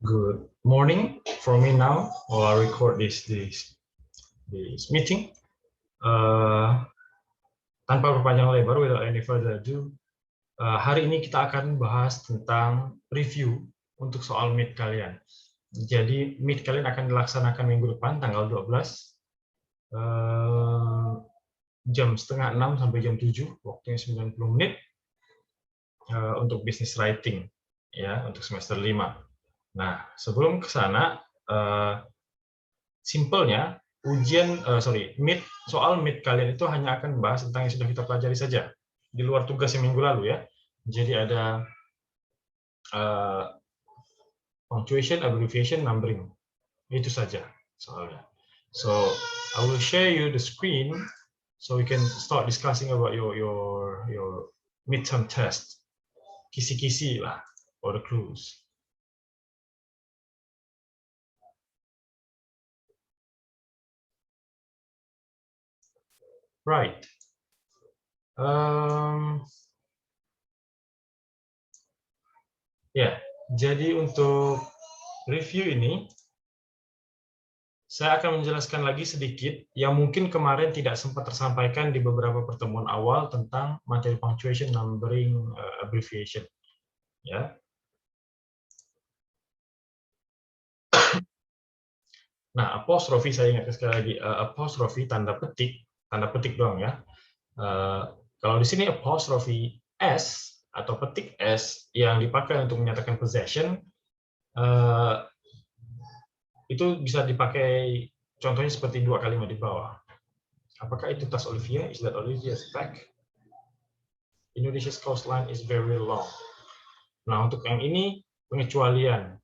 Good morning for me now while I record this meeting. Tanpa berpanjang lebar, without any further ado, hari ini kita akan bahas tentang review untuk soal Meet kalian. Jadi Meet kalian akan dilaksanakan minggu depan, tanggal 12, jam 5:30 sampai jam 7, waktunya 90 menit, untuk business writing, ya, untuk semester 5. Nah, sebelum ke sana, simpelnya soal Meet kalian itu hanya akan membahas tentang yang sudah kita pelajari saja, di luar tugas yang minggu lalu ya. Jadi ada punctuation, abbreviation, numbering, itu saja soalnya. So I will share you the screen so we can start discussing about your midterm test, kisi-kisi lah, or the clues. Right. Ya, jadi untuk review ini, saya akan menjelaskan lagi sedikit yang mungkin kemarin tidak sempat tersampaikan di beberapa pertemuan awal tentang materi punctuation, numbering, abbreviation. Ya. Nah, apostrofi saya ingatkan sekali lagi, apostrofi tanda petik doang ya. Kalau di sini apostrofi S atau petik S yang dipakai untuk menyatakan possession, itu bisa dipakai contohnya seperti dua kalimat di bawah. Apakah itu tas Olivia? Is that Olivia's bag? Indonesia's coastline is very long. Nah, untuk yang ini pengecualian.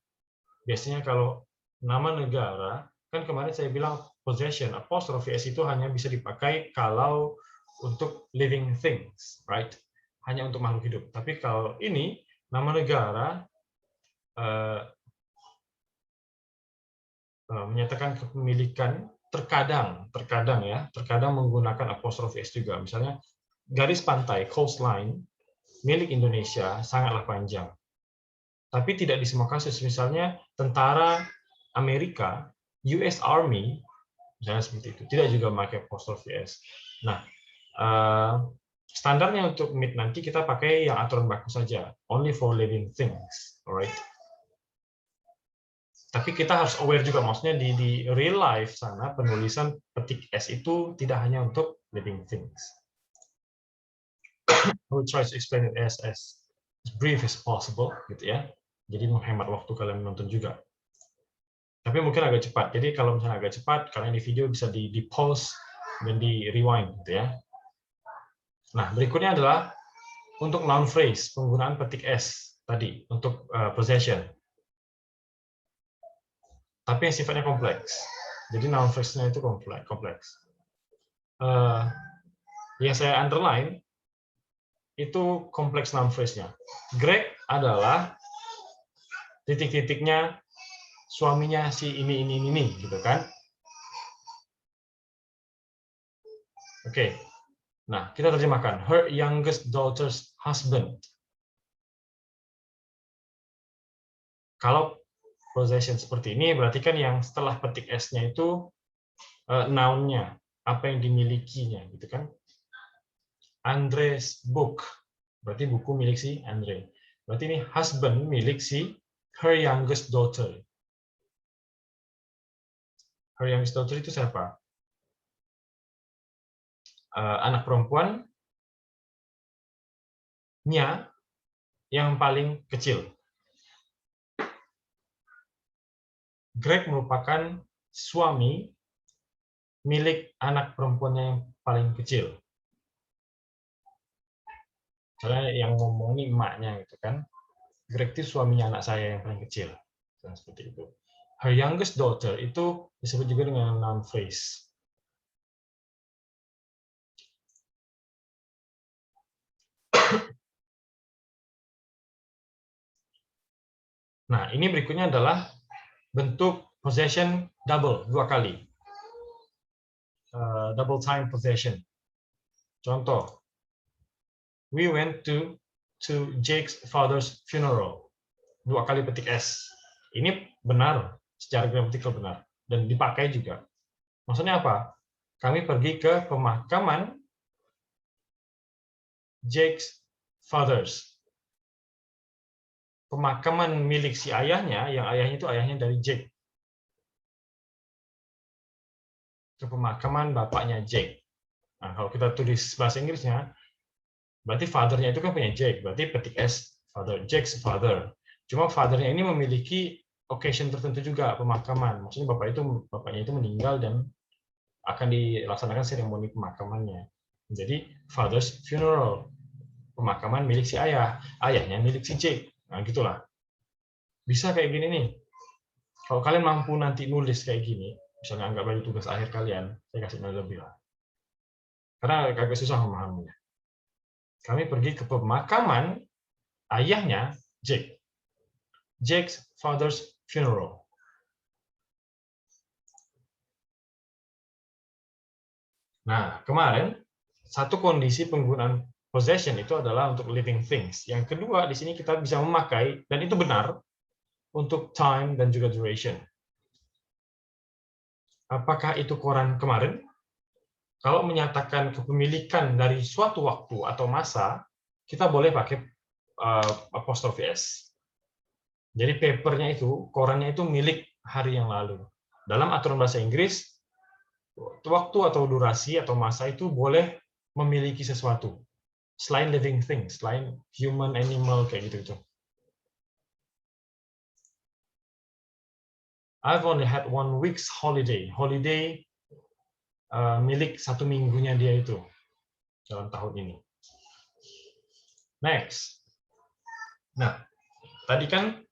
Biasanya kalau nama negara, kan kemarin saya bilang possession, apostrophe S itu hanya bisa dipakai kalau untuk living things, right? Hanya untuk makhluk hidup. Tapi kalau ini, nama negara, menyatakan kepemilikan, terkadang menggunakan apostrophe S juga. Misalnya, garis pantai, coastline, milik Indonesia sangatlah panjang. Tapi tidak di semua kasus. Misalnya, tentara Amerika, US Army, misalnya seperti itu, tidak juga memakai apostrophe S. Nah, standarnya untuk Meet nanti kita pakai yang aturan baku saja, only for living things, alright? Tapi kita harus aware juga, maksudnya di real life sana penulisan petik S itu tidak hanya untuk living things. I will try to explain it as brief as possible, gitu ya. Jadi menghemat waktu kalian menonton juga. Tapi mungkin agak cepat. Jadi kalau misalnya agak cepat, kalian di video bisa di pause dan di rewind, gitu ya. Nah, berikutnya adalah untuk noun phrase, penggunaan petik S tadi untuk possession. Tapi yang sifatnya kompleks. Jadi noun phrase-nya itu kompleks. Yang saya underline itu kompleks noun phrase-nya. Greg adalah titik-titiknya suaminya si ini, gitu kan? Oke. Nah, kita terjemahkan. Her youngest daughter's husband. Kalau possession seperti ini, berarti kan yang setelah petik S-nya itu noun-nya, apa yang dimilikinya, gitu kan? Andre's book, berarti buku milik si Andre. Berarti ini husband milik si her youngest daughter. Her youngest daughter itu siapa? Anak perempuannya yang paling kecil. Greg merupakan suami milik anak perempuannya yang paling kecil. Misalnya yang ngomong ini emaknya gitu kan. Greg itu suaminya anak saya yang paling kecil. Dan seperti itu. Her youngest daughter itu disebut juga dengan noun phrase. Nah, ini berikutnya adalah bentuk possession double, dua kali. Double time possession. Contoh, we went to Jake's father's funeral. Dua kali petik S. Ini benar, secara gramatikal benar. Dan dipakai juga. Maksudnya apa? Kami pergi ke pemakaman Jake's fathers. Pemakaman milik si ayahnya, yang ayahnya itu ayahnya dari Jake. Ke pemakaman bapaknya Jake. Nah, kalau kita tulis bahasa Inggrisnya, berarti father-nya itu kan punya Jake, berarti petik S, father, Jake's father. Cuma father-nya ini memiliki occasion tertentu juga, pemakaman. Maksudnya bapaknya itu meninggal dan akan dilaksanakan seremoni pemakamannya. Jadi father's funeral, pemakaman milik si ayah, ayahnya milik si Jake. Nah, gitulah. Bisa kayak gini nih. Kalau kalian mampu nanti nulis kayak gini, misalnya anggap aja tugas akhir kalian, saya kasih nilai lebih lah. Karena agak susah memahaminya. Kami pergi ke pemakaman ayahnya Jake. Jake's father's funeral. Nah, kemarin satu kondisi penggunaan possession itu adalah untuk living things. Yang kedua, di sini kita bisa memakai, dan itu benar, untuk time dan juga duration. Apakah itu koran kemarin? Kalau menyatakan kepemilikan dari suatu waktu atau masa, kita boleh pakai apostrophe S. Jadi papernya itu, korannya itu milik hari yang lalu. Dalam aturan bahasa Inggris, waktu atau durasi atau masa itu boleh memiliki sesuatu. Selain living things, selain human, animal, kayak gitu-gitu. I've only had 1 week's holiday. Holiday milik 1 minggunya dia itu dalam tahun ini. Next. Nah, tadi kan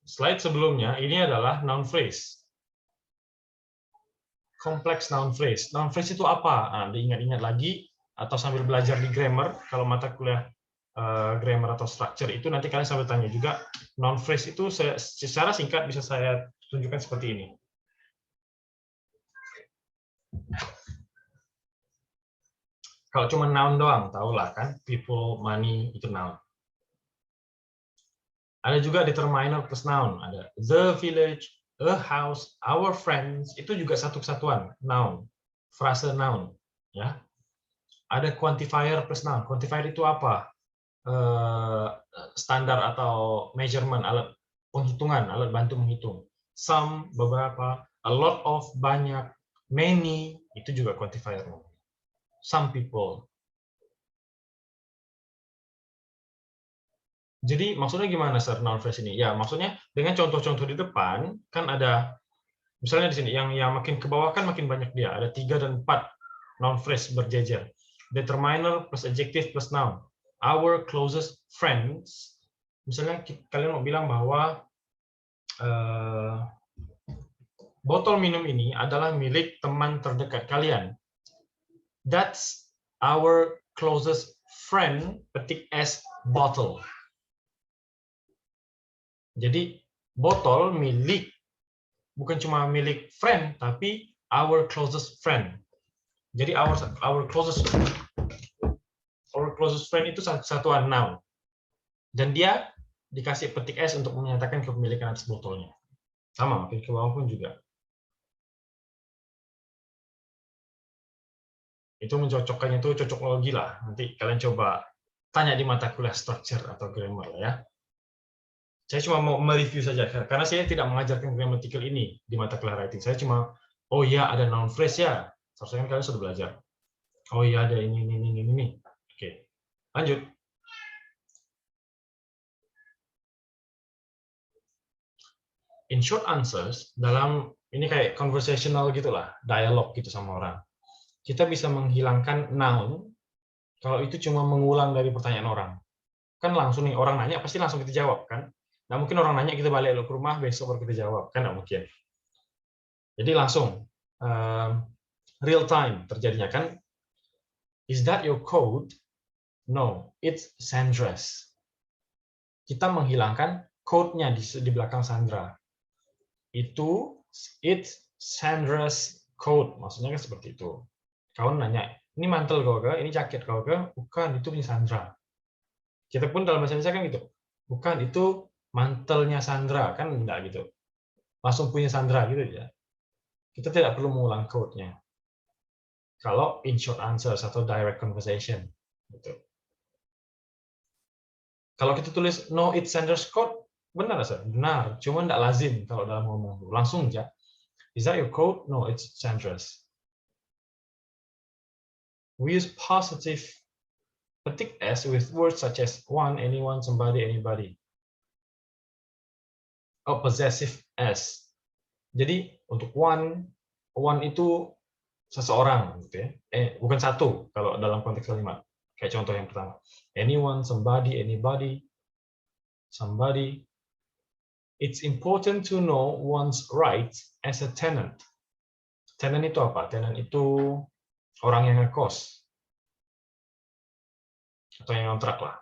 slide sebelumnya ini adalah noun phrase. Complex noun phrase. Noun phrase itu apa? Nah, diingat-ingat lagi atau sambil belajar di grammar, kalau mata kuliah grammar atau structure itu nanti kalian sambil tanya juga. Noun phrase itu secara singkat bisa saya tunjukkan seperti ini. Kalau cuma noun doang, tahulah kan, people, money, itu noun. Ada juga determiner plus noun, ada the village, a house, our friends, itu juga satu kesatuan, noun, frase noun, ya. Ada quantifier plus noun. Quantifier itu apa? Standar atau measurement, alat penghitungan, alat bantu menghitung. Some, beberapa, a lot of, banyak, many, itu juga quantifier. Some people. Jadi maksudnya gimana, Sir, noun phrase ini? Ya, maksudnya dengan contoh-contoh di depan, kan ada, misalnya di sini, yang makin ke bawah kan makin banyak dia. Ada 3 dan 4 noun phrase berjejer. Determiner plus adjective plus noun. Our closest friends. Misalnya kalian mau bilang bahwa botol minum ini adalah milik teman terdekat kalian. That's our closest friend, petik S, bottle. Jadi botol milik, bukan cuma milik friend, tapi our closest friend. Jadi our closest friend itu satuan noun. Dan dia dikasih petik S untuk menyatakan kepemilikan atas botolnya. Sama, makin ke bawah pun juga. Itu mencocokkannya itu cocok logi lah. Nanti kalian coba tanya di mata kuliah structure atau grammar ya. Saya cuma mau mereview saja, karena saya tidak mengajarkan grammatical ini di mata kuliah writing. Saya cuma, oh iya ada noun phrase ya. Seharusnya kan kalian sudah belajar. Oh iya ada ini. Oke, lanjut. In short answers, dalam ini kayak conversational gitulah, dialog gitu sama orang. Kita bisa menghilangkan noun kalau itu cuma mengulang dari pertanyaan orang. Kan langsung nih, orang nanya pasti langsung kita jawab kan. Nggak mungkin orang nanya kita balik ke rumah besok baru kita jawab, kan nggak mungkin. Jadi langsung real time terjadinya kan. Is that your code? No, it's Sandra's. Kita menghilangkan code-nya di belakang Sandra. It's Sandra's code. Maksudnya kan seperti itu. Kawan nanya, ini mantel kau ke? Ini jaket kau ke? Bukan, itu punya Sandra. Kita pun dalam bahasa Indonesia kan gitu. Bukan, itu mantelnya Sandra, kan enggak gitu. Langsung punya Sandra gitu ya. Kita tidak perlu mengulang code-nya. Kalau in short answers atau direct conversation gitu. Kalau kita tulis no it's Sandra's code, benar sih, benar. Cuma enggak lazim kalau dalam ngomong. Langsung aja. Is that your code? No, it's Sandra's. We use positive petik S with words such as one, anyone, somebody, anybody. Oh, possessive S. Jadi untuk one itu seseorang, gitu ya. Bukan satu kalau dalam konteks kalimat. Kayak contoh yang pertama, anyone, somebody, anybody, somebody. It's important to know one's rights as a tenant. Tenant itu apa? Tenant itu orang yang ngekos atau yang kontrak lah.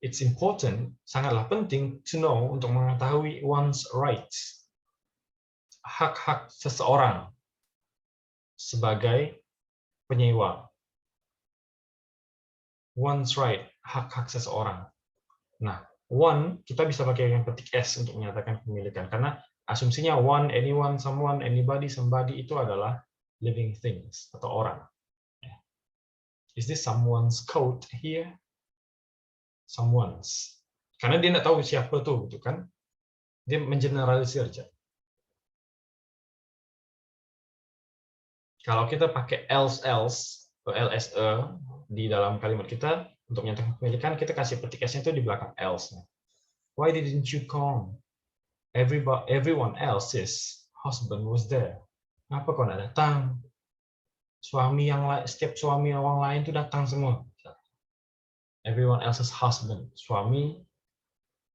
It's important, sangatlah penting to know, untuk mengetahui one's rights, hak-hak seseorang sebagai penyewa. One's right, hak-hak seseorang. Nah, one kita bisa pakai yang petik S untuk menyatakan kepemilikan, karena asumsinya one, anyone, someone, anybody, somebody itu adalah living things atau orang. Is this someone's coat here? Someone's. Karena dia nggak tahu siapa tuh, gitu kan? Dia mengeneralisir aja. Kalau kita pakai else atau LSE di dalam kalimat kita untuk menyatakan kepemilikan, kita kasih petik S-nya itu di belakang else. Why didn't you come? Everyone else's husband was there. Kenapa kau nggak datang? Setiap suami orang lain itu datang semua. Everyone else's husband, suami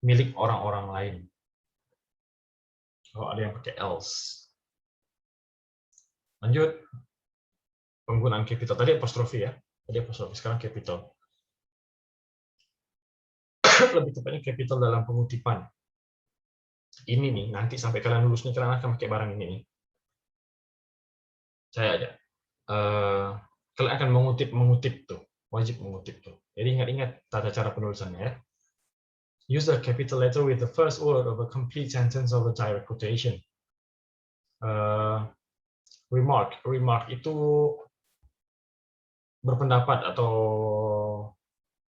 milik orang-orang lain. Kalau ada yang pakai else. Lanjut. Penggunaan capital. Tadi apostrofi ya. Tadi apostrofi, sekarang capital. Lebih tepatnya capital dalam pengutipan. Ini nih, nanti sampai kalian lulus nih, kalian akan pakai barang ini nih. Saya aja. Kalian akan mengutip tuh. Wajib mengutip tuh. Jadi ingat-ingat tata cara penulisannya ya. Use the capital letter with the first word of a complete sentence of a direct quotation. Remark itu berpendapat atau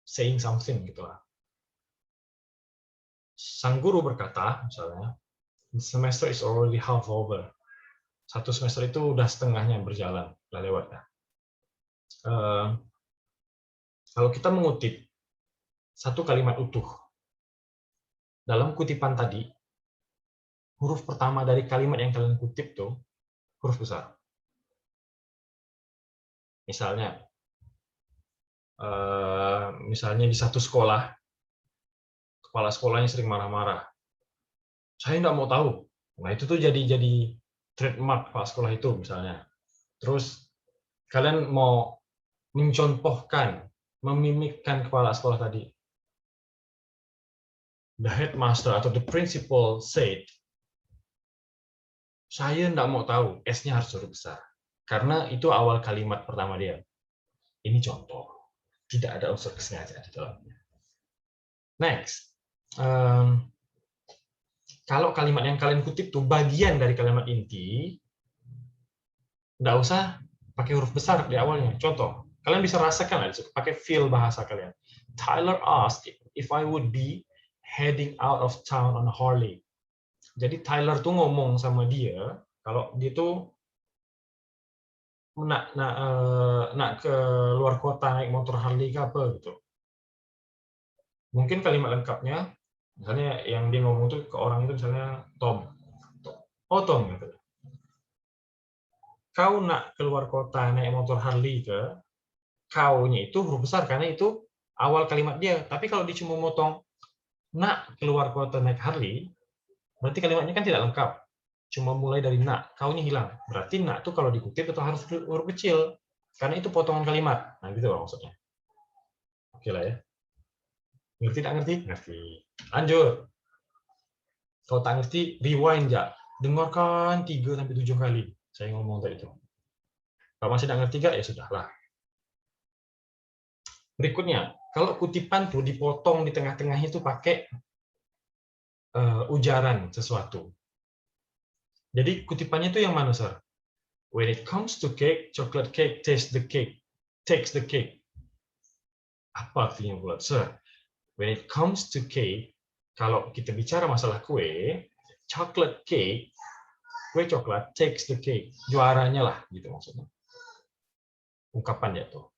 saying something gitu lah. Sang guru berkata, misalnya, the semester is already half over. Satu semester itu udah setengahnya berjalan, udah lewat ya. Kalau kita mengutip satu kalimat utuh, dalam kutipan tadi, huruf pertama dari kalimat yang kalian kutip tuh huruf besar. Misalnya di satu sekolah, kepala sekolahnya sering marah-marah. Saya nggak mau tahu. Nah itu tuh jadi trademark kepala sekolah itu misalnya. Terus kalian mau mencontohkan, memimikkan kepala sekolah tadi. The headmaster atau the principal said, saya nggak mau tahu, S-nya harus huruf besar. Karena itu awal kalimat pertama dia. Ini contoh. Tidak ada unsur kesengajaan di dalamnya. Next. Kalau kalimat yang kalian kutip tuh bagian dari kalimat inti, nggak usah pakai huruf besar di awalnya. Contoh, kalian bisa rasakan lah, pakai feel bahasa kalian. Tyler asked if I would be heading out of town on a Harley. Jadi Tyler tuh ngomong sama dia kalau dia tuh nak ke luar kota naik motor Harley ke apa gitu. Mungkin kalimat lengkapnya, misalnya yang dia ngomong tuh ke orang itu misalnya Tom. Oh Tom gitu. Kau nak keluar kota naik motor Harley ke, kau-nya itu huruf besar karena itu awal kalimat dia. Tapi kalau dia cuma motong nak keluar kota naik Harley, berarti kalimatnya kan tidak lengkap. Cuma mulai dari nak, kau-nya hilang. Berarti nak itu kalau dikutip itu harus huruf kecil. Karena itu potongan kalimat. Nah, gitu loh maksudnya. Oke lah ya. Ngerti tak ngerti? Ngerti. Lanjut. Kalau tak ngerti, rewind ya. Dengarkan 3-7 kali. Saya ngomong tadi itu. Kalau masih tidak ngerti ya sudahlah. Berikutnya, kalau kutipan tuh dipotong di tengah-tengah itu pakai ujaran sesuatu. Jadi kutipannya itu yang mana, Sir? When it comes to cake, chocolate cake tastes the cake, takes the cake. Apa artinya buat, Sir? When it comes to cake, kalau kita bicara masalah kue, chocolate cake, kue coklat takes the cake, juaranya lah, gitu maksudnya. Ungkapannya tuh.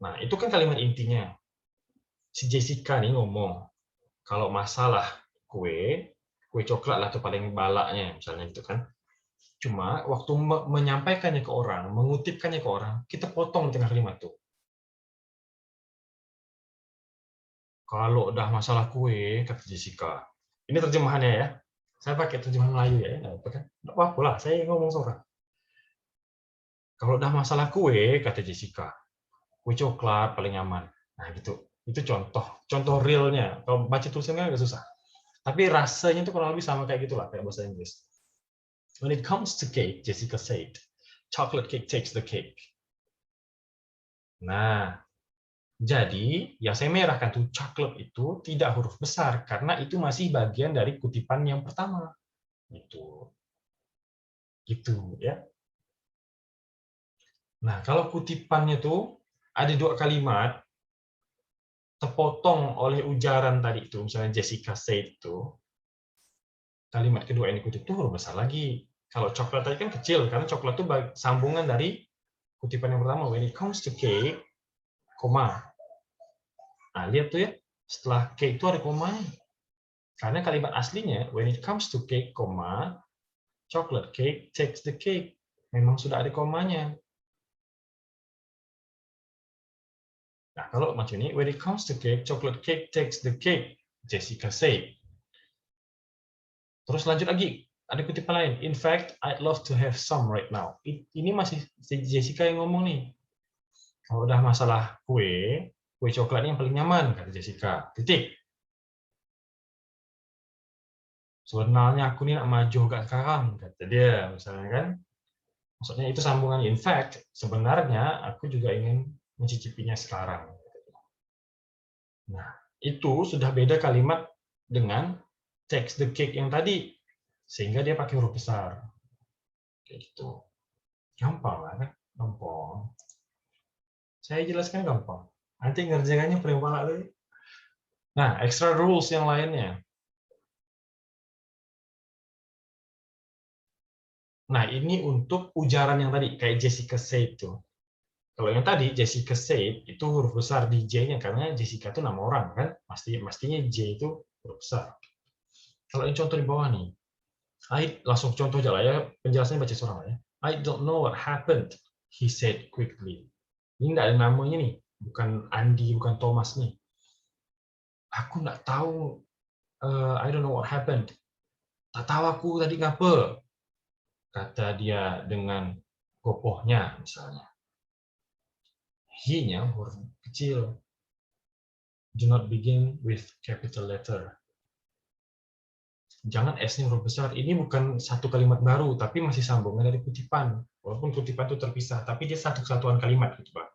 Nah, itu kan kalimat intinya. Si Jessica nih ngomong, kalau masalah kue coklat lah tuh paling balaknya, misalnya gitu kan. Cuma waktu menyampaikannya ke orang, mengutipkannya ke orang, kita potong di tengah kalimat tuh. Kalau udah masalah kue, kata Jessica. Ini terjemahannya ya. Saya pakai terjemahan Melayu ya. Nggak apa-apa lah, saya ngomong seorang. Kalau udah masalah kue, kata Jessica, kue coklat paling aman. Nah gitu. Itu contoh realnya. Kalau baca tulisannya agak susah. Tapi rasanya itu kurang lebih sama kayak gitulah, kayak bahasa Inggris. When it comes to cake, Jessica said, chocolate cake takes the cake. Nah, jadi ya saya merahkan tuh chocolate itu tidak huruf besar karena itu masih bagian dari kutipan yang pertama. Gitu ya. Nah, kalau kutipannya tuh ada dua kalimat terpotong oleh ujaran tadi itu, misalnya Jessica said itu, kalimat kedua yang dikutip itu huruf besar lagi. Kalau coklat tadi kan kecil, karena coklat itu sambungan dari kutipan yang pertama. When it comes to cake, koma. Nah, lihat tuh ya, setelah cake itu ada koma. Karena kalimat aslinya, when it comes to cake, koma, chocolate cake takes the cake. Memang sudah ada komanya. Nah, kalau macam ini, when it comes to cake, chocolate cake takes the cake, Jessica said. Terus lanjut lagi, ada kutipan lain. In fact, I'd love to have some right now. Ini masih Jessica yang ngomong nih. Kalau udah masalah kue coklat ini yang paling nyaman, kata Jessica. Titik. Sebenarnya aku nih nak maju gak sekarang, kata dia, misalnya kan. Maksudnya itu sambungan. In fact, sebenarnya aku juga ingin mencicipinya sekarang. Nah, itu sudah beda kalimat dengan takes the cake yang tadi. Sehingga dia pakai huruf besar. Kayak gitu. Gampang lah kan? Gampang. Saya jelaskan gampang. Nanti ngerjainnya paling banget lagi. Nah, extra rules yang lainnya. Nah, ini untuk ujaran yang tadi, kayak Jessica said itu. Kalau yang tadi, Jessica said, itu huruf besar di J-nya, karena Jessica itu nama orang, kan? Pastinya J itu huruf besar. Kalau yang contoh di bawah nih, langsung contoh aja lah ya, penjelasannya baca seorang lah ya. I don't know what happened, he said quickly. Ini nggak ada namanya nih, bukan Andy, bukan Thomas nih. Aku nggak tahu, I don't know what happened. Tak tahu aku tadi ngapa, kata dia dengan kokohnya misalnya. He-nya huruf kecil. Do not begin with capital letter. Jangan S-nya huruf besar. Ini bukan satu kalimat baru, tapi masih sambungan dari kutipan. Walaupun kutipan itu terpisah, tapi dia satu kesatuan kalimat gitu, Pak.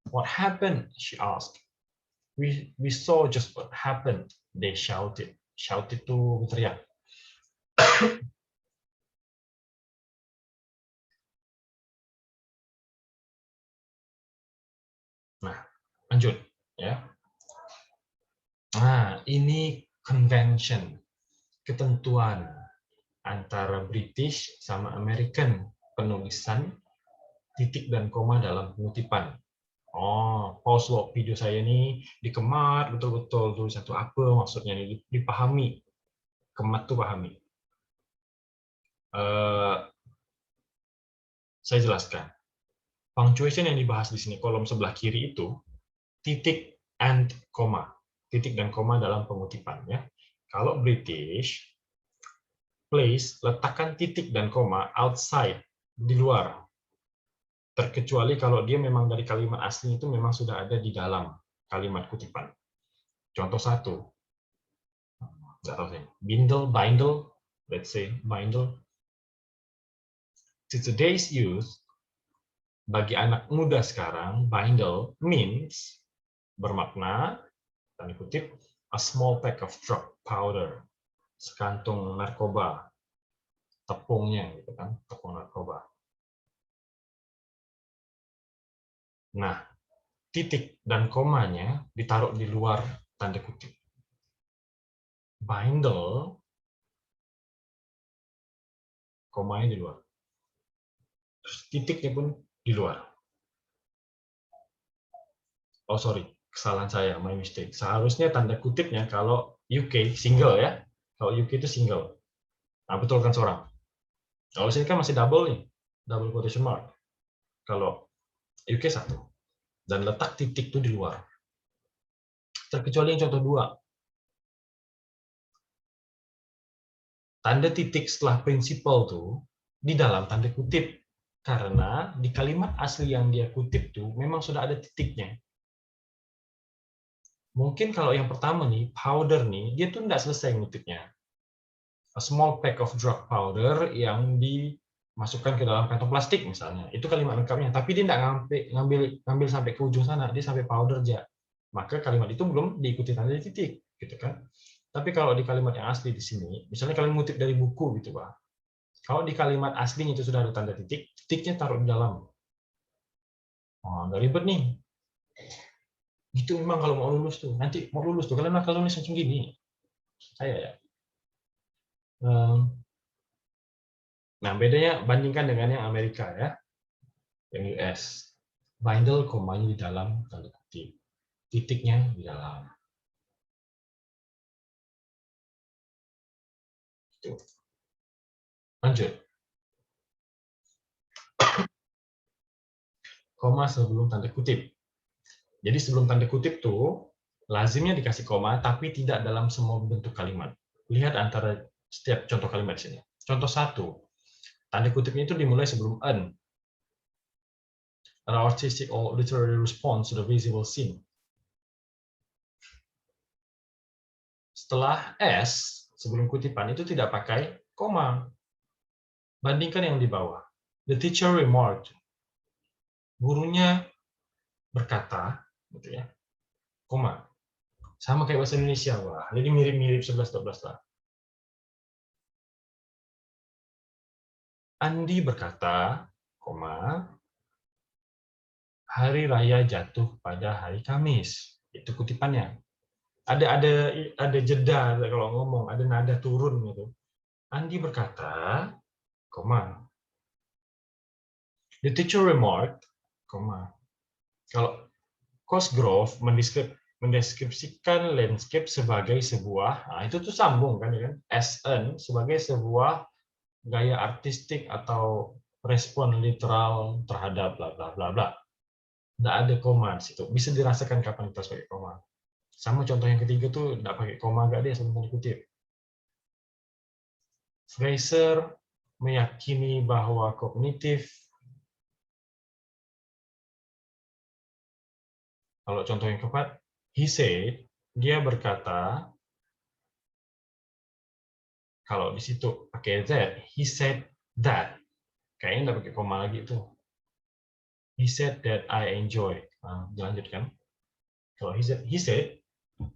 What happened? She asked. We saw just what happened. They shouted. Shout itu berteriak. Nah, lanjut ya. Nah, ini convention, ketentuan antara British sama American penulisan titik dan koma dalam pengutipan. Oh, pause lo video saya ini dikemat betul-betul tulisan itu apa maksudnya ini dipahami. Kemat tuh pahami. Saya jelaskan. Punctuation yang dibahas di sini kolom sebelah kiri itu titik and koma. Titik dan koma dalam pengutipan ya. Kalau British, place letakkan titik dan koma outside, di luar. Terkecuali kalau dia memang dari kalimat asli itu memang sudah ada di dalam kalimat kutipan. Contoh satu. Nggak tahu saya. Bindle, let's say bindle. To today's youth, bagi anak muda sekarang, bindle means bermakna, tanda kutip, a small pack of drug powder. sekantung narkoba, tepungnya gitu kan, tepung narkoba. Nah, titik dan komanya ditaruh di luar tanda kutip. Bindle, komanya di luar. Terus titiknya pun di luar. Oh sorry, kesalahan saya, my mistake. Seharusnya tanda kutipnya kalau UK single ya. Kalau UK itu single. Nah, betul kan seorang. Kalau sini kan masih double nih, double quotation mark. Kalau UK satu. Dan letak titik itu di luar. Terkecuali yang contoh 2. Tanda titik setelah principal tuh di dalam tanda kutip. Karena di kalimat asli yang dia kutip tuh memang sudah ada titiknya. Mungkin kalau yang pertama nih, powder nih, dia tuh nggak selesai ngutipnya. A small pack of drug powder yang dimasukkan ke dalam kantong plastik misalnya. Itu kalimat lengkapnya. Tapi dia nggak ngambil sampai ke ujung sana. Dia sampai powder aja. Maka kalimat itu belum diikuti tanda titik. Gitu kan. Tapi kalau di kalimat yang asli di sini, misalnya kalian ngutip dari buku gitu, Pak. Kalau di kalimat aslinya itu sudah ada tanda titik, titiknya taruh di dalam. Oh, nggak ribet nih. Gitu memang kalau mau lulus tuh. Nanti mau lulus tuh, kalian bakal nulis macam gini. Saya ya. Nah, bedanya bandingkan dengan yang Amerika ya. Yang US. Bindle komanya di dalam tanda kutip. Titiknya di dalam. Tuh. Lanjut. Koma sebelum tanda kutip. Jadi sebelum tanda kutip tuh lazimnya dikasih koma tapi tidak dalam semua bentuk kalimat. Lihat antara setiap contoh kalimat di sini. Contoh 1. Tanda kutipnya itu dimulai sebelum an. An artistic or literary response to the visible scene. Setelah s sebelum kutipan itu tidak pakai koma. Bandingkan yang di bawah. The teacher remarked. Gurunya berkata, gitu ya. Koma. Sama kayak bahasa Indonesia, wah. Jadi mirip-mirip 11-12 lah. Andi berkata, koma, hari raya jatuh pada hari Kamis. Itu kutipannya. Ada jeda kalau ngomong, ada nada turun gitu. Andi berkata, koma. The teacher remarked, koma. Kalau Cosgrove mendeskripsikan landscape sebagai sebuah, nah itu tuh sambung kan ya kan, SN sebagai sebuah gaya artistik atau respon literal terhadap bla bla bla bla. Nggak ada koma di situ. Bisa dirasakan kapan kita pakai koma. Sama contoh yang ketiga tuh nggak pakai koma, nggak ada sebelum dikutip. Fraser meyakini bahwa kognitif. Kalau contoh yang keempat, he said, dia berkata, kalau di situ pakai that, he said that. Kayaknya nggak pakai koma lagi itu. He said that I enjoy. Nah, dilanjutkan. Kalau he said,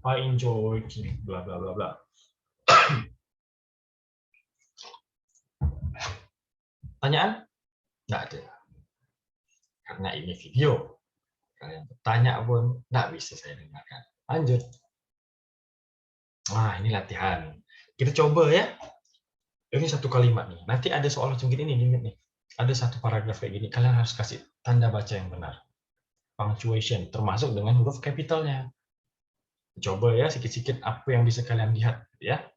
I enjoy bla bla bla bla. Pertanyaan? Nggak ada. Karena ini video. Kalian bertanya pun nggak bisa saya dengarkan. Lanjut. Wah, ini latihan. Kita coba ya. Ini satu kalimat nih. Nanti ada soal macam gini nih. Ada satu paragraf kayak gini. Kalian harus kasih tanda baca yang benar. Punctuation, termasuk dengan huruf kapitalnya. Coba ya, sikit-sikit apa yang bisa kalian lihat. Ya.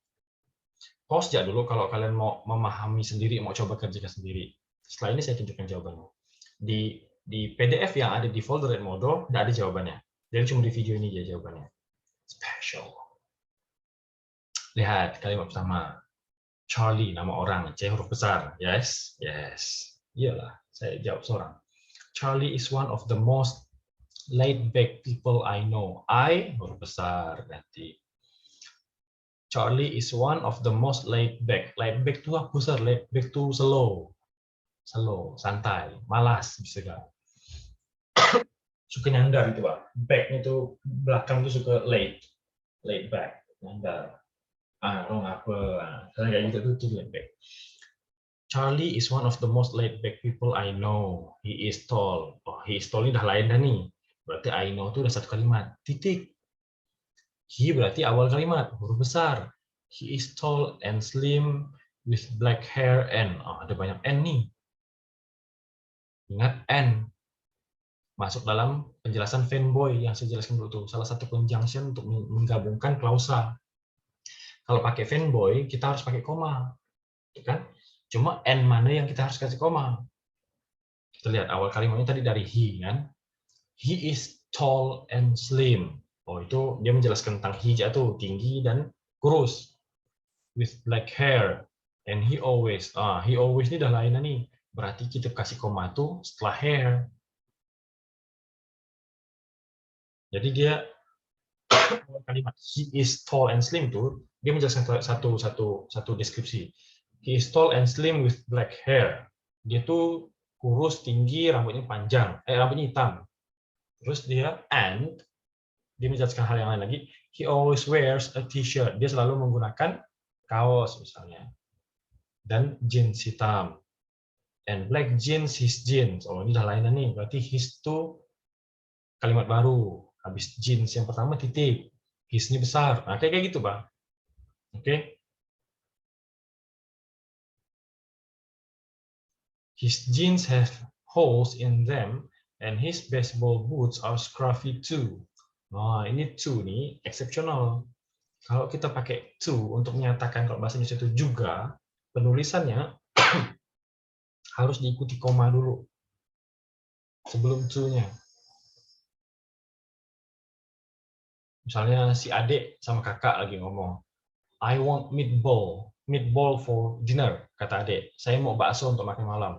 Pause aja dulu kalau kalian mau memahami sendiri, mau coba kerjakan sendiri. Setelah ini saya tunjukkan jawabannya. Di PDF yang ada di folder Edmodo, tidak ada jawabannya. Jadi cuma di video ini aja jawabannya. Special. Lihat kalimat pertama. Charlie, nama orang, C huruf besar. Yes, yes. Iyalah, saya jawab seorang. Charlie is one of the most laid-back people I know. I huruf besar nanti. Charlie is one of the most laid-back. Laid-back itu apa besar? Laid-back itu slow. Slow, santai, malas bisa gak? Suka nyandar gitu, Pak. Back itu belakang itu suka laid back, nyandar. Wrong apa? Saya kayak gitu tuh laid back. Charlie is one of the most laid back people I know. He is tall. Oh, he is tall ini dah lain dah nih. Berarti I know itu udah satu kalimat. Titik. He berarti awal kalimat, huruf besar. He is tall and slim with black hair and ada banyak N nih. Ingat N. Masuk dalam penjelasan fanboy yang saya jelaskan dulu tuh. Salah satu conjunction untuk menggabungkan klausa. Kalau pakai fanboy, kita harus pakai koma. Kan? Cuma N mana yang kita harus kasih koma? Kita lihat awal kalimatnya tadi dari he kan. He is tall and slim. Oh, itu dia menjelaskan tentang hija tuh, tinggi dan kurus. With black hair. And he always ini dah lainnya nih. Berarti kita kasih koma tuh setelah hair. Jadi dia kalimat he is tall and slim tuh dia menjelaskan satu deskripsi. He is tall and slim with black hair. Dia tuh kurus, tinggi, rambutnya panjang, rambutnya hitam. Terus dia menjelaskan hal yang lain lagi. He always wears a t-shirt. Dia selalu menggunakan kaos misalnya. Dan jeans hitam. And black jeans, his jeans. Oh, ini dah lainnya nih. Berarti his tuh kalimat baru. Habis jeans yang pertama titik. His ini besar. Nah, kayak gitu, Bang. Oke. His jeans have holes in them and his baseball boots are scruffy too. Nah, ini too nih exceptional. Kalau kita pakai to untuk menyatakan kalau bahasa Indonesia itu juga, penulisannya harus diikuti koma dulu sebelum to-nya. Misalnya si adik sama kakak lagi ngomong, I want meatball for dinner, kata adik. Saya mau bakso untuk makan malam.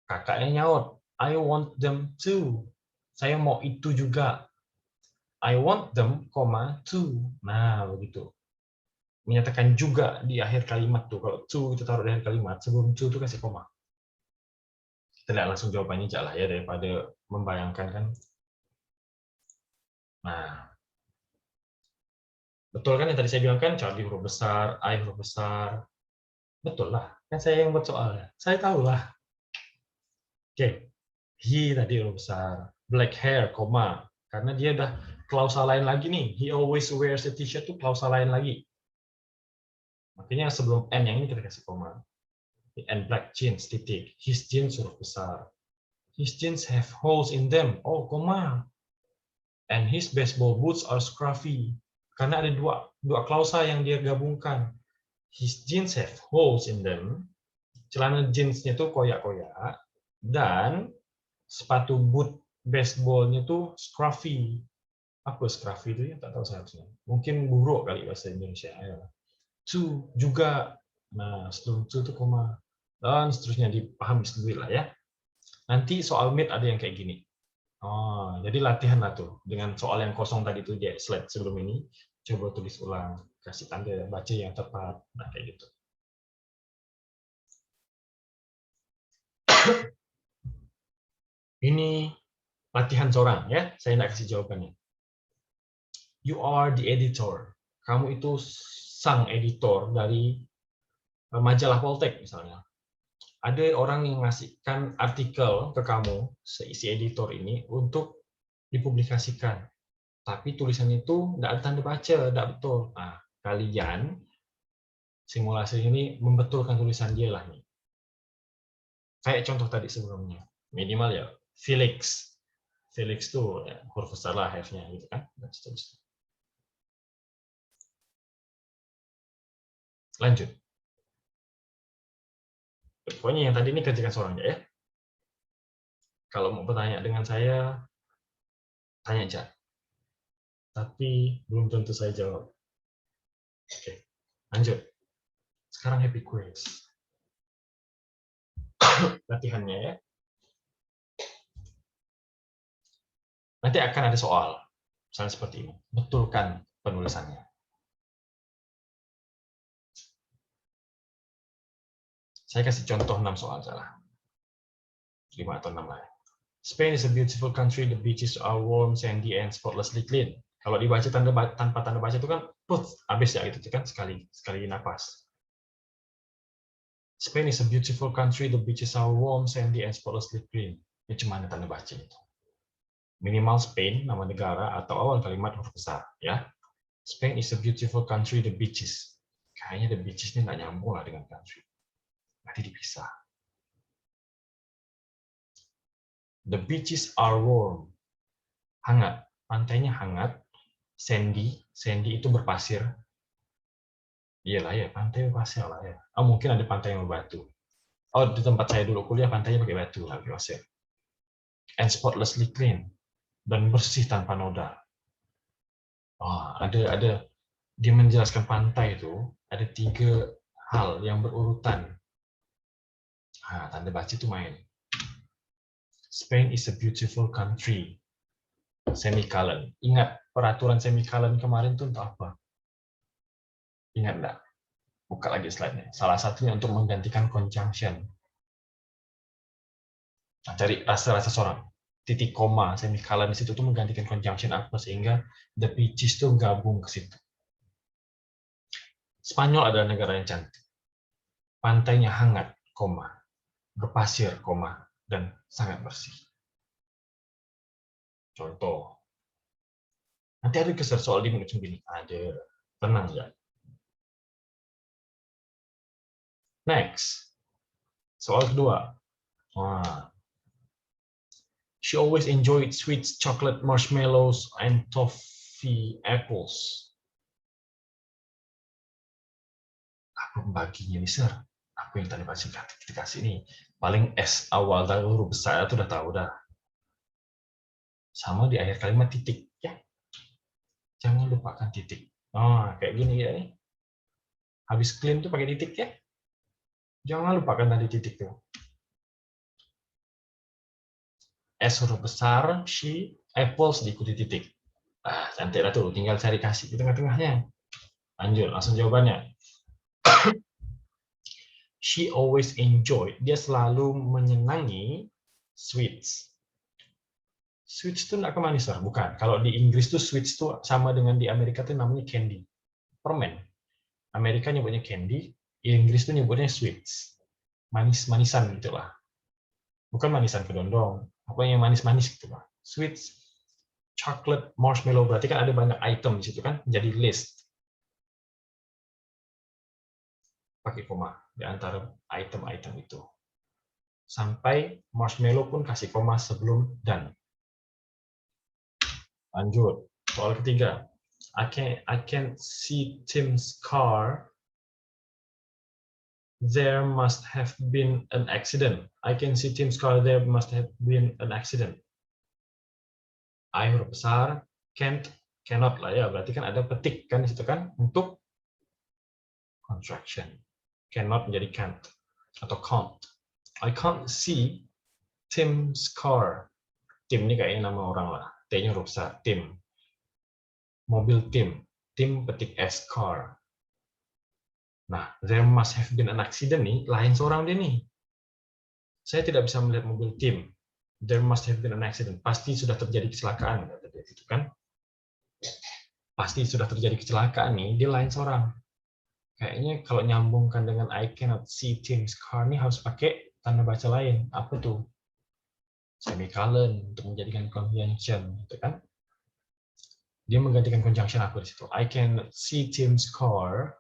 Kakaknya nyaut, I want them too. Saya mau itu juga. I want them, to. Nah, begitu. Menyatakan juga di akhir kalimat tuh. Kalau to itu taruh di akhir kalimat, sebelum to itu kasih koma. Kita lihat langsung jawabannya aja lah ya, daripada membayangkan kan. Nah, betul kan yang tadi saya bilang kan, Charlie huruf besar, I huruf besar. Betul lah, kan saya yang buat soalnya. Saya tahu lah. Oke, he tadi huruf besar, black hair, koma. Karena dia udah klausa lain lagi nih. He always wears a t-shirt tuh klausa lain lagi. Makanya sebelum N yang ini kita kasih koma. And black jeans, titik. His jeans huruf besar. His jeans have holes in them. Oh, koma. And his baseball boots are scruffy. Karena ada dua klausa yang dia gabungkan. His jeans have holes in them. Celana jeansnya tuh koyak-koyak. Dan sepatu boot baseballnya tuh scruffy. Apa scruffy itu ya? Tak tahu saya harusnya. Mungkin buruk kali bahasa Indonesia. To juga. Nah, sebelum to itu koma. Dan seterusnya dipahami sendiri lah ya. Nanti soal mid ada yang kayak gini. Oh, jadi latihan lah tuh. Dengan soal yang kosong tadi tuh di slide sebelum ini. Coba tulis ulang. Kasih tanda baca yang tepat. Nah, kayak gitu. Ini latihan seorang ya, saya nggak kasih jawabannya. You are the editor. Kamu itu sang editor dari majalah Poltek misalnya. Ada orang yang ngasihkan artikel ke kamu, seisi editor ini, untuk dipublikasikan. Tapi tulisan itu nggak ada tanda baca, nggak betul. Nah, kalian simulasi ini membetulkan tulisan dia lah nih. Kayak contoh tadi sebelumnya. Minimal ya, Felix. Felix tuh ya, huruf besar lah have-nya gitu kan. Dan seterusnya. Lanjut. Pokoknya yang tadi ini kerjakan seorang ya. Kalau mau bertanya dengan saya, tanya aja. Tapi belum tentu saya jawab. Oke, lanjut. Sekarang happy quiz. Latihannya ya. Nanti akan ada soal. Misalnya seperti ini. Betulkan penulisannya. Saya kasih contoh 6 soal salah. 5 atau 6 lah. Spain is a beautiful country. The beaches are warm, sandy, and spotlessly clean. Kalau dibaca tanpa tanda baca itu kan habis ya gitu kan, sekali napas. Spain is a beautiful country, the beaches are warm, sandy, and spotlessly clean. Ini cuma tanda baca itu. Minimal Spain, nama negara, atau awal kalimat huruf besar. Ya. Spain is a beautiful country, the beaches. Kayaknya the beaches ini nggak nyambung lah dengan country. Nanti dipisah. The beaches are warm. Hangat. Pantainya hangat. Sandy. Sandy itu berpasir. Iyalah ya, pantai berpasir lah ya. Oh, mungkin ada pantai yang berbatu. Oh, di tempat saya dulu kuliah, pantainya pakai batu lah, pasir. And spotlessly clean. Dan bersih tanpa noda. Oh, ada dia menjelaskan pantai itu ada 3 hal yang berurutan. Tanda baca itu main. Spain is a beautiful country. Semicolon. Ingat peraturan semicolon kemarin itu untuk apa? Ingat enggak? Buka lagi slide-nya. Salah satunya untuk menggantikan conjunction. Nah, cari rasa-rasa seorang. Titik koma, semicolon di situ tuh menggantikan conjunction apa sehingga the beaches tuh gabung ke situ. Spanyol adalah negara yang cantik. Pantainya hangat, koma, berpasir, koma, dan sangat bersih. Contoh. Nanti ada keser soal di menit 9. Ada. Tenang ya. Next. Soal kedua. She always enjoyed sweet chocolate marshmallows and toffee apples. Apa baginya nih, Sir? Apa yang tadi baca dikasih nih? Paling S awal dari huruf besar itu udah tahu dah. Sama di akhir kalimat titik ya. Jangan lupakan titik. Kayak gini ya nih. Habis clean tuh pakai titik ya. Jangan lupakan tadi titik tuh. S huruf besar, she, apples diikuti titik. Cantik lah tuh. Tinggal cari kasih di tengah-tengahnya. Lanjut, langsung jawabannya. She always enjoy. Dia selalu menyenangi sweets. Sweets itu nggak kemanisan, bukan. Kalau di Inggris tuh sweets tuh sama dengan di Amerika tuh namanya candy. Permen. Amerika nyebutnya candy, Inggris tuh nyebutnya sweets. Manis-manisan gitu lah. Bukan manisan kedondong. Apa yang manis-manis gitu lah. Sweets, chocolate, marshmallow. Berarti kan ada banyak item di situ kan. Jadi list. Pakai koma di antara item-item itu. Sampai marshmallow pun kasih koma sebelum dan. Lanjut. Soal ketiga. I can see Tim's car. There must have been an accident. I can see Tim's car. There must have been an accident. I huruf besar, can't, cannot lah ya. Berarti kan ada petik kan di situ kan untuk contraction. Cannot menjadi can't atau can't. I can't see Tim's car. Tim ini kayaknya nama orang lah. T-nya huruf besar. Tim. Mobil Tim. Tim petik S, car. Nah, there must have been an accident nih, lain seorang dia nih. Saya tidak bisa melihat mobil Tim. There must have been an accident. Pasti sudah terjadi kecelakaan. Gitu kan? Pasti sudah terjadi kecelakaan nih, dia lain seorang. Kayaknya kalau nyambungkan dengan I cannot see Tim's car nih harus pakai tanda baca lain. Apa tuh? Semicolon untuk menjadikan conjunction, gitu kan? Dia menggantikan conjunction aku di situ. I can see Tim's car.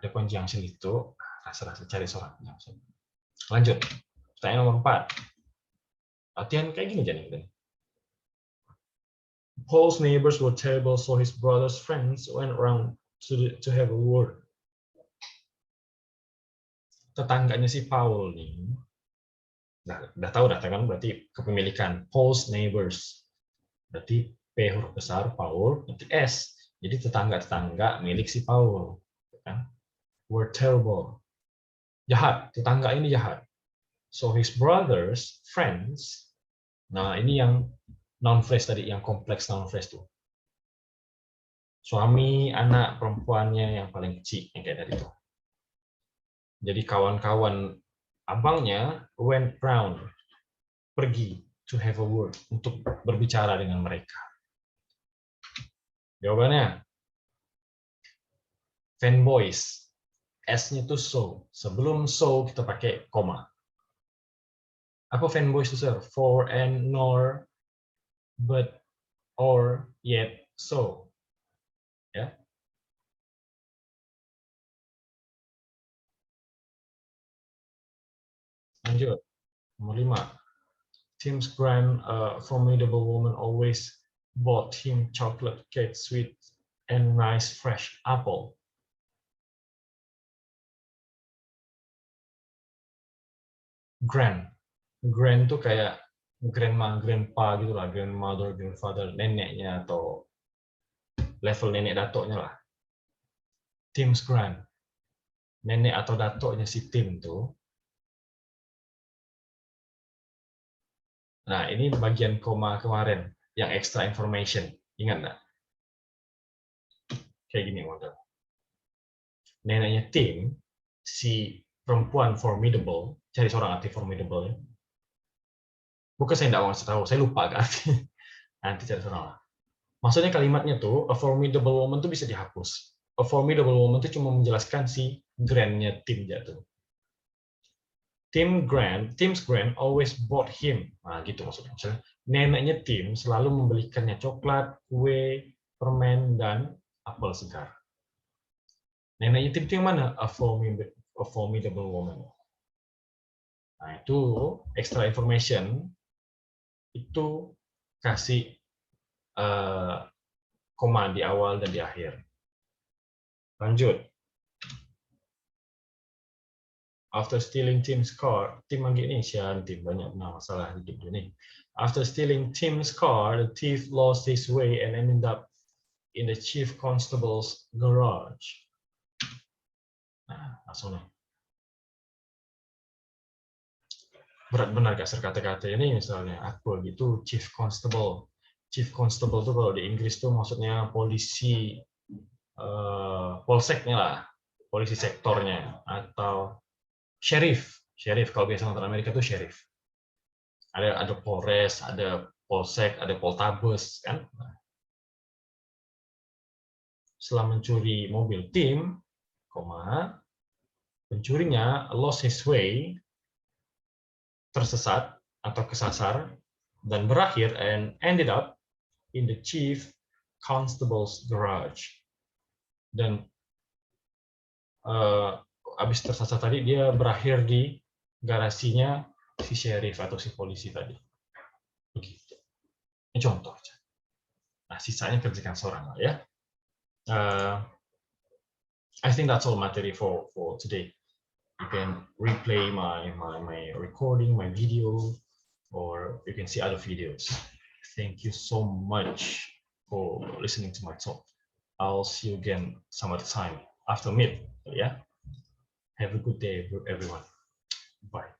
Ada conjunction itu, rasa-rasa cari seorang conjunction. Lanjut. Pertanyaan nomor 4. Latihan kayak gini jadi. Paul's neighbors were terrible, so his brother's friends went around to have a word. Tetangganya si Paul nih. Udah tahu dah kan berarti kepemilikan. Paul's neighbors. Berarti P huruf besar Paul, nanti S. Jadi tetangga-tetangga milik si Paul. Kan? Were terrible. Jahat. Tetangga ini jahat. So his brothers, friends. Nah, ini yang non-phrase tadi, yang kompleks non-phrase tuh. Suami, anak, perempuannya yang paling kecil, yang kayak tadi tuh. Jadi kawan-kawan abangnya went round, pergi to have a word, untuk berbicara dengan mereka. Jawabannya fanboys. S-nya itu so. Sebelum so kita pakai koma. Apa fanboys itu, sir? For and nor, but, or, yet, so. Ya. Lanjut. Nomor 5. Tim's grand, formidable woman always bought him chocolate cake, sweet, and nice fresh apple. Grand. Grand tuh kayak grandma, grandpa gitu lah, grandmother, grandfather, neneknya atau level nenek datoknya lah. Tim's grand. Nenek atau datoknya si Tim tuh. Nah, ini bagian koma kemarin, yang extra information. Ingat nggak? Kayak gini, model. Neneknya Tim, si perempuan formidable, cari seorang arti formidable ya. Bukan saya nggak mau tahu, saya lupa agak arti. Nanti cari seorang lah. Maksudnya kalimatnya tuh, a formidable woman tuh bisa dihapus. A formidable woman tuh cuma menjelaskan si grandnya Tim jatuh. Tim's grand always bought him. Nah, gitu maksudnya. Misalnya, neneknya Tim selalu membelikannya coklat, kue, permen, dan apel segar. Neneknya Tim itu yang mana? A formidable woman. Nah, itu extra information itu kasih koma di awal dan di akhir. Lanjut. After stealing Tim's car, Tim manggil ini Sian, Tim banyak masalah hidup ini. After stealing Tim's car, the thief lost his way and ended up in the chief constable's garage. Nah, langsung nih. Berat benar gak kata-kata ini, misalnya aku gitu chief constable. Chief constable tuh kalau di Inggris tuh maksudnya polisi polseknya lah, polisi sektornya, atau sheriff. Sheriff kalau biasa nonton Amerika tuh sheriff. Ada Polres, ada Polsek, ada Poltabes kan. Setelah mencuri mobil Tim, pencurinya lost his way, tersesat atau kesasar, dan berakhir and ended up in the chief constable's garage. Dan habis tersasar tadi dia berakhir di garasinya si sheriff atau si polisi tadi. Begitu. Ini contoh aja. Nah, sisanya kerjakan seorang lah ya. I think that's all materi for today. You can replay my recording, my video, or you can see other videos. Thank you so much for listening to my talk. I'll see you again some other time after meet. Yeah. Have a good day, everyone. Bye.